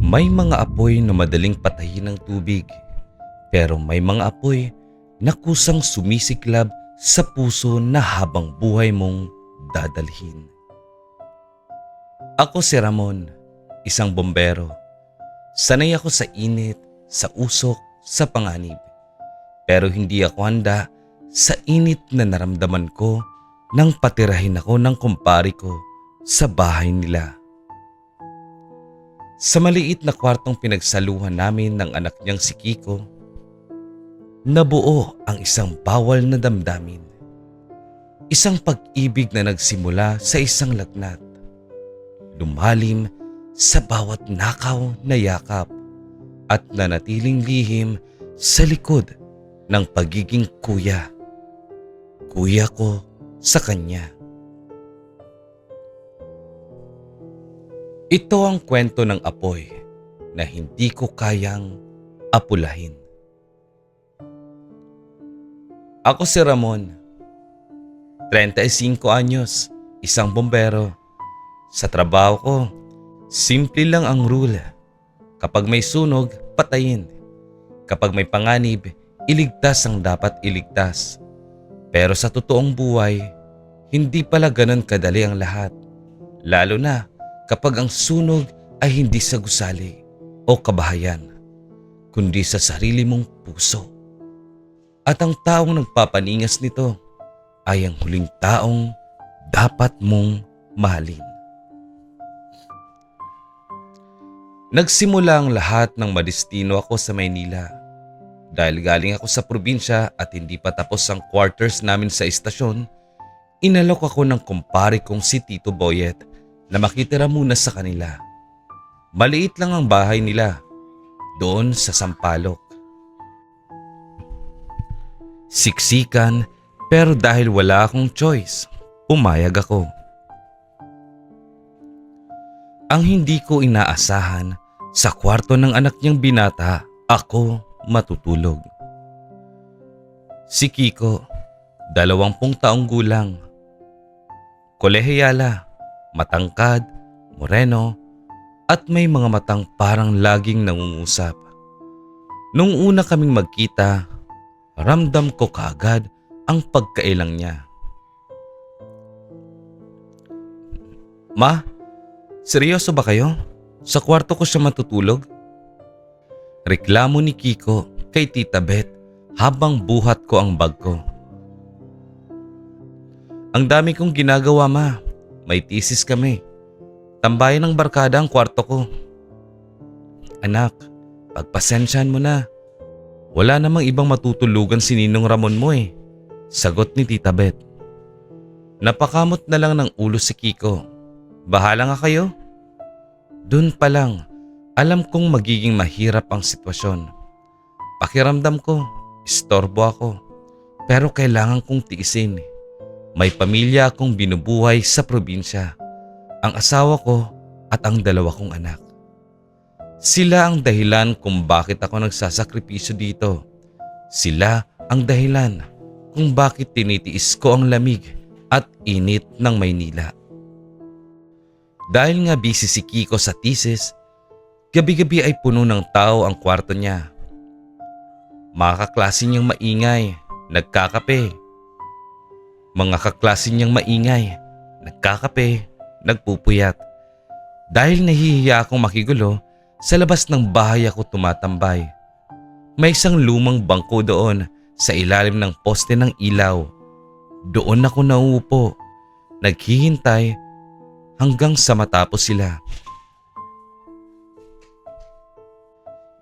May mga apoy na madaling patayin ng tubig, pero may mga apoy na kusang sumisiklab sa puso na habang buhay mong dadalhin. Ako si Ramon, isang bombero. Sanay ako sa init, sa usok, sa panganib. Pero hindi ako handa sa init na naramdaman ko nang patirahin ako ng kumpare ko sa bahay nila. Sa maliit na kwartong pinagsaluhan namin ng anak niyang si Kiko, nabuo ang isang bawal na damdamin. Isang pag-ibig na nagsimula sa isang lagnat. Lumalim sa bawat nakaw na yakap at nanatiling lihim sa likod ng pagiging kuya. Kuya ko sa kanya. Ito ang kwento ng apoy na hindi ko kayang apulahin. Ako si Ramon, 35 anyos, isang bombero. Sa trabaho ko, simple lang ang rule. Kapag may sunog, patayin. Kapag may panganib, iligtas ang dapat iligtas. Pero sa totoong buhay, hindi pala ganun kadali ang lahat. Lalo na kapag ang sunog ay hindi sa gusali o kabahayan, kundi sa sarili mong puso. At ang taong nagpapaningas nito ay ang huling taong dapat mong mahalin. Nagsimula ang lahat ng madestino ako sa Maynila. Dahil galing ako sa probinsya at hindi pa tapos ang quarters namin sa istasyon, inalok ako ng kumpare kong si Tito Boyet na makitira muna sa kanila. Maliit lang ang bahay nila, doon sa Sampaloc. Siksikan, pero dahil wala akong choice, pumayag ako. Ang hindi ko inaasahan, sa kwarto ng anak niyang binata, ako matutulog. Si Kiko, 20 taong gulang. Kolehiyala, matangkad, moreno, at may mga matang parang laging nangungusap. Nung una kaming magkita, ramdam ko kaagad ang pagkailang niya. Ma, seryoso ba kayo? Sa kwarto ko siya matutulog? Reklamo ni Kiko kay Tita Beth habang buhat ko ang bag ko. Ang dami kong ginagawa, ma. May thesis kami. Tambayan ng barkada ang kwarto ko. Anak, pagpasensyahan mo na. Wala namang ibang matutulugan si Ninong Ramon mo eh. Sagot ni Tita Beth. Napakamot na lang ng ulo si Kiko. Bahala nga kayo. Doon pa lang, alam kong magiging mahirap ang sitwasyon. Pakiramdam ko, istorbo ako. Pero kailangan kong tiisin. May pamilya akong binubuhay sa probinsya. Ang asawa ko at ang 2 kong anak. Sila ang dahilan kung bakit ako nagsasakripisyo dito. Sila ang dahilan kung bakit tinitiis ko ang lamig at init ng Maynila. Dahil nga busy si Kiko sa thesis, gabi-gabi ay puno ng tao ang kwarto niya. Mga kaklase niyang maingay, nagkakape. Mga kaklase niyang maingay, nagkakape, nagpupuyat. Dahil nahihiya akong makigulo, sa labas ng bahay ako tumatambay. May isang lumang bangko doon sa ilalim ng poste ng ilaw. Doon ako nauupo, naghihintay hanggang sa matapos sila.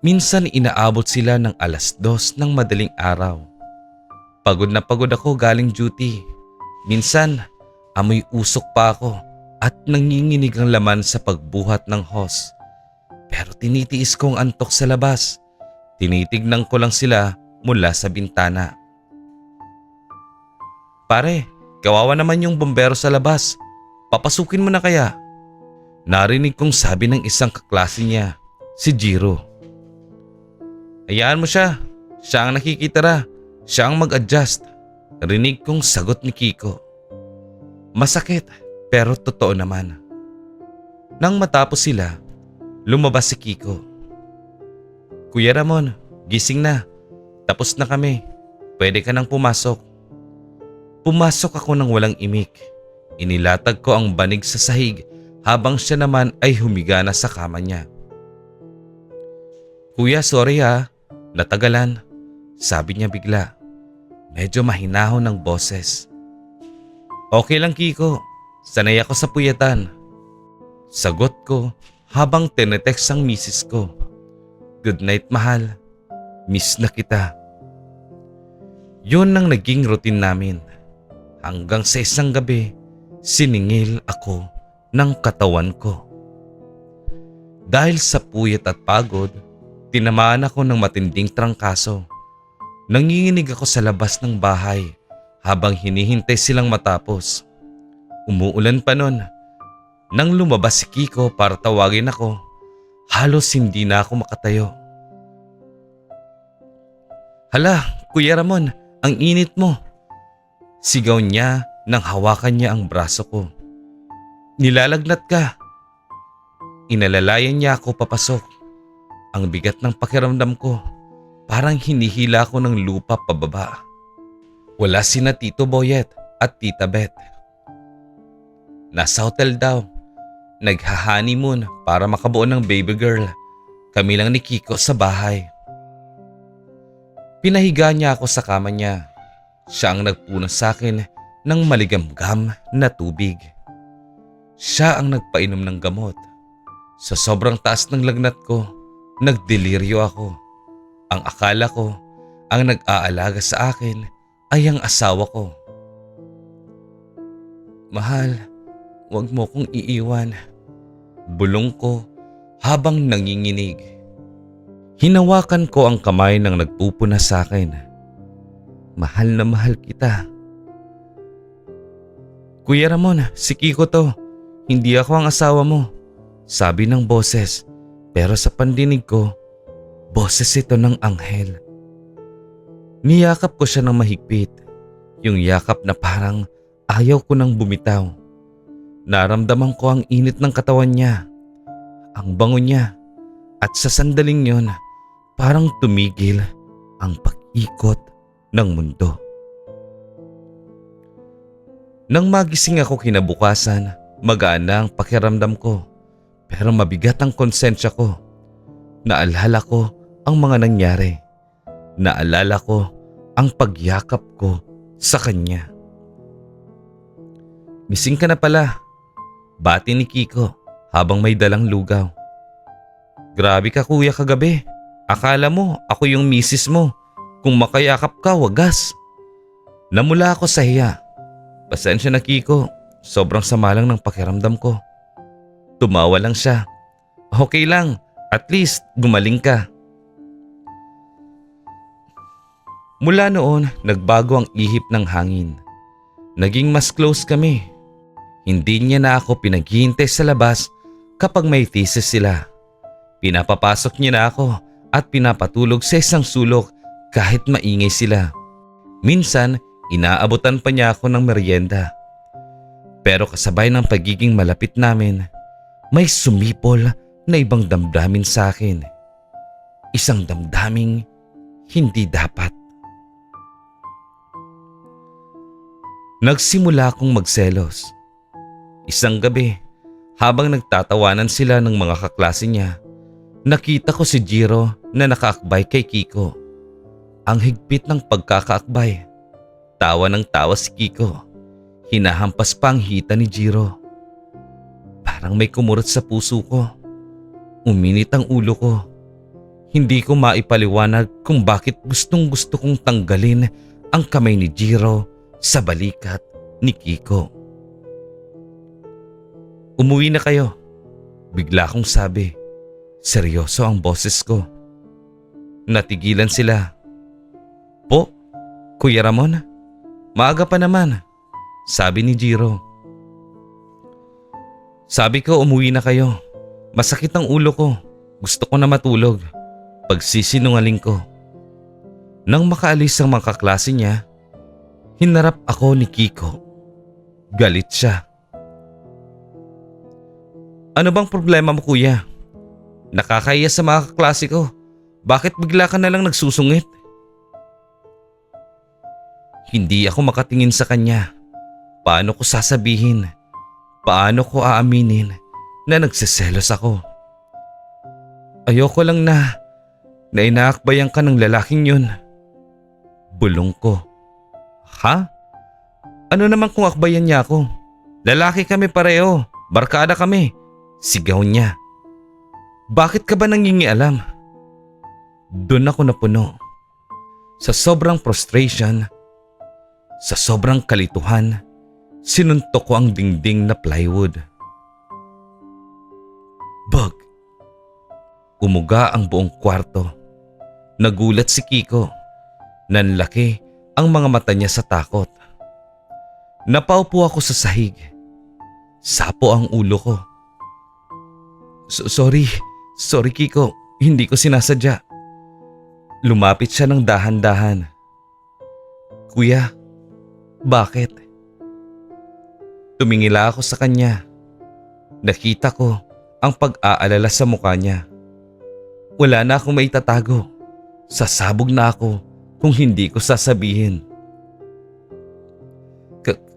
Minsan inaabot sila ng 2:00 ng madaling araw. Pagod na pagod ako galing duty. Minsan amoy usok pa ako at nanginginig ang laman sa pagbuhat ng hose. Pero tinitiis ko ang antok sa labas. Tinitignan ko lang sila mula sa bintana. Pare, kawawa naman yung bombero sa labas. Papasukin mo na kaya? Narinig kong sabi ng isang kaklase niya, si Jiro. Hayaan mo siya. Siya ang nakikitira. Siya ang mag-adjust. Rinig kong sagot ni Kiko. Masakit pero totoo naman. Nang matapos sila, Lumabas si Kiko. Kuya Ramon, gising na. Tapos na kami. Pwede ka nang pumasok. Pumasok ako ng walang imik. Inilatag ko ang banig sa sahig habang siya naman ay humiga na sa kama niya. Kuya, sorry ha. Natagalan. Sabi niya bigla. Medyo mahinahon ng boses. Okay lang Kiko. Sanay ako sa puyatan. Sagot ko habang tinetext ang misis ko. Good night mahal. Miss na kita. Yun ang naging routine namin. Hanggang sa isang gabi, siningil ako ng katawan ko. Dahil sa puyat at pagod, tinamaan ako ng matinding trangkaso. Nanginginig ako sa labas ng bahay habang hinihintay silang matapos. Umuulan pa nun. Nang lumabas si Kiko para tawagin ako, halos hindi na ako makatayo. Hala, Kuya Ramon, ang init mo. Sigaw niya nang hawakan niya ang braso ko. Nilalagnat ka. Inalalayan niya ako papasok. Ang bigat ng pakiramdam ko, parang hinihila ko ng lupa pababa. Wala sina Tito Boyet at Tita Beth. Nasa hotel daw. Nagha-honeymoon para makabuo ng baby girl. Kami lang ni Kiko sa bahay. Pinahiga niya ako sa kama niya. Siya ang nagpunas sa akin ng maligamgam na tubig. Siya ang nagpainom ng gamot. Sa sobrang taas ng lagnat ko, nagdeliryo ako. Ang akala ko, ang nag-aalaga sa akin ay ang asawa ko. Mahal, huwag mo kong iiwan. Bulong ko habang nanginginig. Hinawakan ko ang kamay ng nagpupuna sa akin. Mahal na mahal kita. Kuya Ramon, si Kiko to. Hindi ako ang asawa mo. Sabi ng boses, pero sa pandinig ko, boses ito ng anghel. Niyakap ko siya ng mahigpit. Yung yakap na parang ayaw ko nang bumitaw. Naramdaman ko ang init ng katawan niya, ang bango niya, at sa sandaling yon, parang tumigil ang pag-ikot ng mundo. Nang magising ako kinabukasan, magaan na ang pakiramdam ko, pero mabigat ang konsensya ko. Naalala ko ang mga nangyari. Naalala ko ang pagyakap ko sa kanya. Mising ka na pala. Bati ni Kiko habang may dalang lugaw. Grabe ka kuya kagabi. Akala mo ako yung misis mo. Kung makayakap ka, wagas. Namula ako sa hiya. Pasensya na Kiko. Sobrang sama lang ng pakiramdam ko. Tumawa lang siya. Okay lang. At least gumaling ka. Mula noon, nagbago ang ihip ng hangin. Naging mas close kami. Hindi niya na ako pinaghihintay sa labas kapag may thesis sila. Pinapapasok niya na ako at pinapatulog sa isang sulok kahit maingay sila. Minsan, inaabutan pa niya ako ng merienda. Pero kasabay ng pagiging malapit namin, may sumipol na ibang damdamin sa akin. Isang damdaming hindi dapat. Nagsimula akong magselos. Isang gabi, habang nagtatawanan sila ng mga kaklase niya, nakita ko si Jiro na nakaakbay kay Kiko. Ang higpit ng pagkakaakbay. Tawa ng tawa si Kiko. Hinahampas pa ang hita ni Jiro. Parang may kumurot sa puso ko. Uminit ang ulo ko. Hindi ko maipaliwanag kung bakit gustong gusto kong tanggalin ang kamay ni Jiro sa balikat ni Kiko. Umuwi na kayo. Bigla kong sabi. Seryoso ang boses ko. Natigilan sila. Po, Kuya Ramon? Maaga pa naman. Sabi ni Jiro. Sabi ko umuwi na kayo. Masakit ang ulo ko. Gusto ko na matulog. Pagsisinungaling ko. Nang makaalis ang mga kaklase niya, hinarap ako ni Kiko. Galit siya. Ano bang problema mo kuya? Nakakahiya sa mga kaklase ko. Bakit bigla ka na lang nagsusungit? Hindi ako makatingin sa kanya. Paano ko sasabihin? Paano ko aaminin na nagseselos ako? Ayoko lang na inaakbayan ka ng lalaking yun. Bulong ko. Ha? Ano naman kung akbayan niya ako? Lalaki kami pareho. Barkada kami. Sigaw niya. Bakit ka ba nangingialam? Doon ako napuno. Sa sobrang frustration, sa sobrang kalituhan, sinuntok ko ang dingding na plywood. Bug! Umuga ang buong kwarto. Nagulat si Kiko. Nanlaki ang mga mata niya sa takot. Napaupo ako sa sahig. Sapo ang ulo ko. Sorry Kiko, hindi ko sinasadya. Lumapit siya ng dahan-dahan. Kuya, bakit? Tumingila ako sa kanya. Nakita ko ang pag-aalala sa mukha niya. Wala na akong maitatago. Sasabog na ako kung hindi ko sasabihin.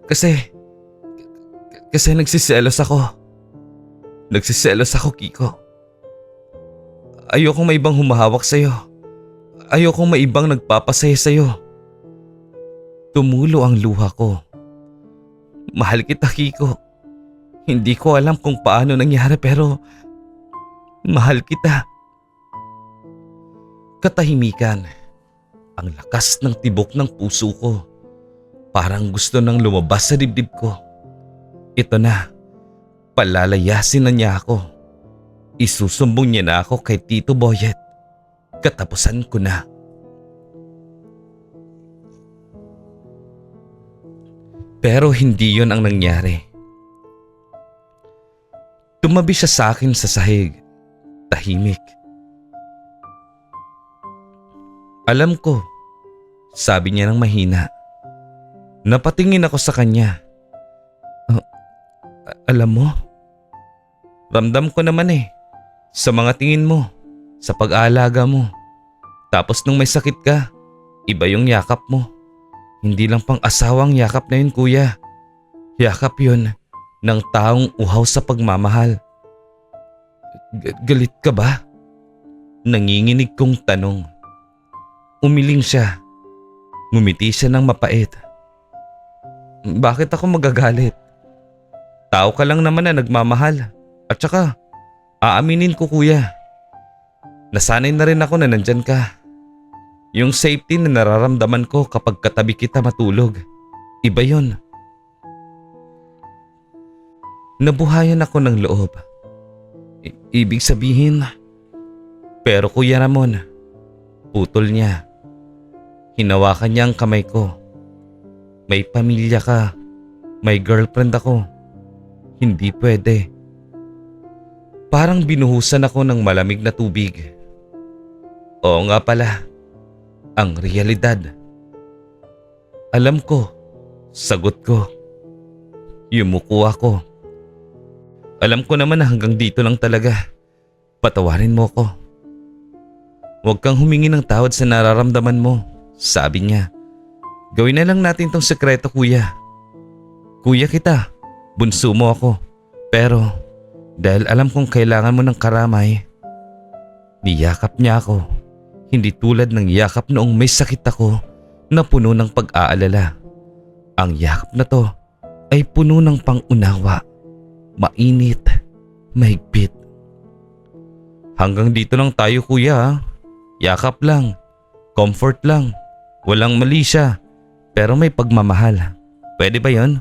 Kasi nagsiselos ako. Nagsiselos ako, Kiko. Ayokong may ibang humahawak sa'yo. Ayokong may ibang nagpapasaya sa'yo. Tumulo ang luha ko. Mahal kita, Kiko. Hindi ko alam kung paano nangyari pero mahal kita. Katahimikan. Ang lakas ng tibok ng puso ko. Parang gusto nang lumabas sa dibdib ko. Ito na. Palalayasin na niya ako. Isusumbong niya na ako kay Tito Boyet. Katapusan ko na. Pero hindi yon ang nangyari. Tumabi siya sa akin sa sahig. Tahimik. Alam ko, sabi niya ng mahina. Napatingin ako sa kanya. Alam mo, ramdam ko naman sa mga tingin mo, sa pag-aalaga mo. Tapos nung may sakit ka, iba yung yakap mo. Hindi lang pang asawang yakap na yun, kuya. Yakap yun ng taong uhaw sa pagmamahal. Galit ka ba? Nanginginig kong tanong. Umiling siya. Ngumiti siya ng mapait. Bakit ako magagalit? Tao ka lang naman na nagmamahal. At saka, aaminin ko, kuya. Nasanay na rin ako na nandyan ka. Yung safety na nararamdaman ko kapag katabi kita matulog. Iba yun. Nabuhayan ako ng loob. Ibig sabihin, pero Kuya Ramon, putol niya. Hinawakan niya ang kamay ko. May pamilya ka. May girlfriend ako. Hindi pwede. Parang binuhusan ako ng malamig na tubig. Oo nga pala. Ang realidad. Alam ko. Sagot ko. Yumuko ako. Alam ko naman na hanggang dito lang talaga. Patawarin mo ko. Huwag kang humingi ng tawad sa nararamdaman mo, sabi niya. Gawin na lang natin tong sekreto, kuya. Kuya kita, bunso mo ako. Pero dahil alam kong kailangan mo ng karamay, niyakap niya ako. Hindi tulad ng yakap noong may sakit ako na puno ng pag-aalala. Ang yakap na to ay puno ng pangunawa. Mainit, mahigpit. Hanggang dito lang tayo, kuya. Yakap lang, comfort lang. Walang mali siya, pero may pagmamahal. Pwede ba yon?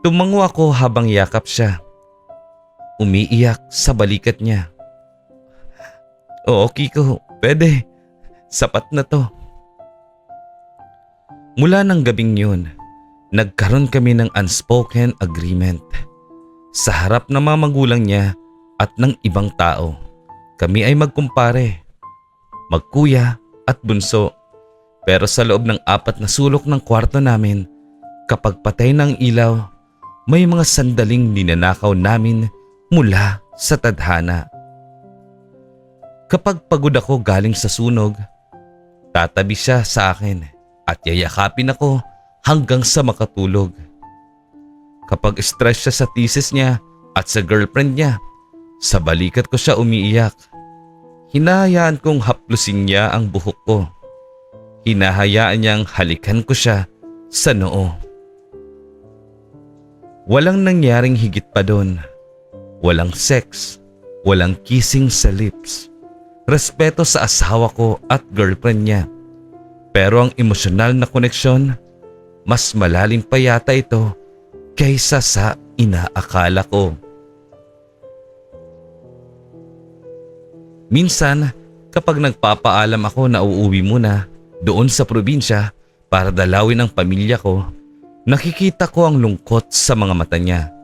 Tumango ako habang yakap siya. Umiiyak sa balikat niya. Oo, Kiko, pwede. Sapat na to. Mula ng gabing yun, nagkaroon kami ng unspoken agreement. Sa harap ng mga magulang niya at ng ibang tao, kami ay magkumpare, magkuya at bunso. Pero sa loob ng 4 na sulok ng kwarto namin, kapag patay ng ilaw, may mga sandaling ninanakaw namin mula sa tadhana. Kapag pagod ako galing sa sunog, tatabi siya sa akin at yayakapin ako hanggang sa makatulog. Kapag stress siya sa thesis niya at sa girlfriend niya, sa balikat ko siya umiiyak. Hinahayaan kong haplusin niya ang buhok ko. Hinahayaan niyang halikan ko siya sa noo. Walang nangyaring higit pa doon. Walang sex, walang kissing sa lips. Respeto sa asawa ko at girlfriend niya. Pero ang emosyonal na koneksyon, mas malalim pa yata ito kaysa sa inaakala ko. Minsan, kapag nagpapaalam ako na uuwi muna doon sa probinsya para dalawin ang pamilya ko, nakikita ko ang lungkot sa mga mata niya.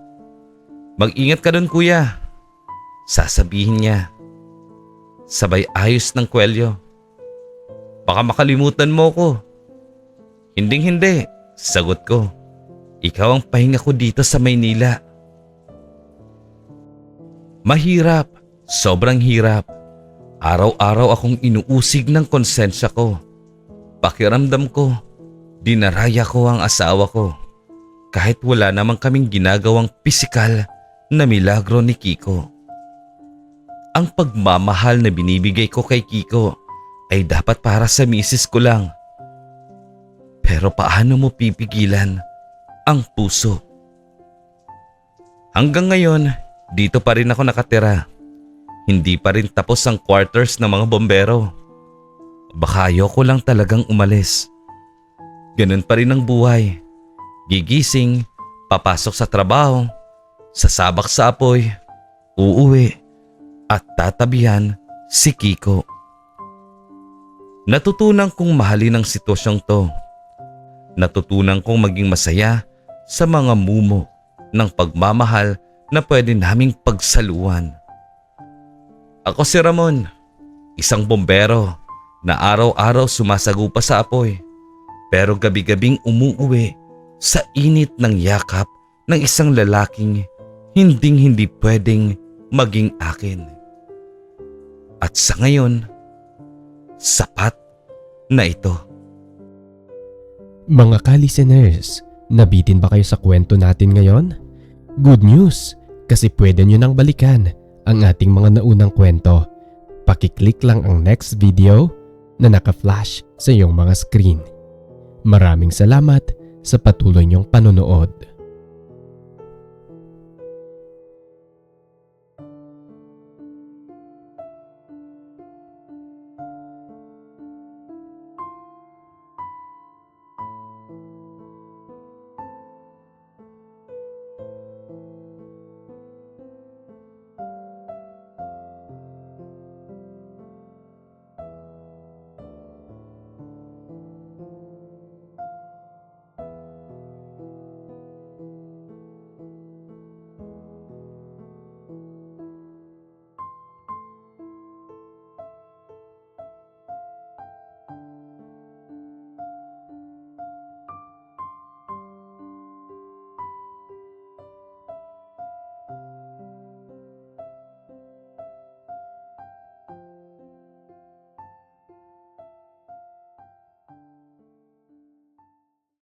Mag-ingat ka doon kuya, sasabihin niya. Sabay ayos ng kwelyo. Baka makalimutan mo ko. Hinding-hindi, sagot ko. Ikaw ang pahinga ko dito sa Maynila. Mahirap, sobrang hirap. Araw-araw akong inuusig ng konsensya ko. Pakiramdam ko, dinaraya ko ang asawa ko. Kahit wala namang kaming ginagawang pisikal na milagro ni Kiko. Ang pagmamahal na binibigay ko kay Kiko ay dapat para sa misis ko lang. Pero paano mo pipigilan ang puso? Hanggang ngayon, dito pa rin ako nakatira. Hindi pa rin tapos ang quarters ng mga bombero. Baka ayoko lang talagang umalis. Ganun pa rin ang buhay. Gigising, papasok sa trabaho, sasabak sa apoy, uuwi, at tatabihan si Kiko. Natutunan kong mahalin ang sitwasyong to. Natutunan kong maging masaya sa mga mumo ng pagmamahal na pwede naming pagsaluhan. Ako si Ramon, isang bombero na araw-araw sumasagupa sa apoy pero gabi-gabing umuuwi sa init ng yakap ng isang lalaking hinding-hindi pwedeng maging akin. At sa ngayon, sapat na ito. Mga ka-listeners, nabitin ba kayo sa kwento natin ngayon? Good news, kasi pwede nyo nang balikan ang ating mga naunang kwento. Pakiclick lang ang next video na naka-flash sa iyong mga screen. Maraming salamat sa patuloy niyong panonood.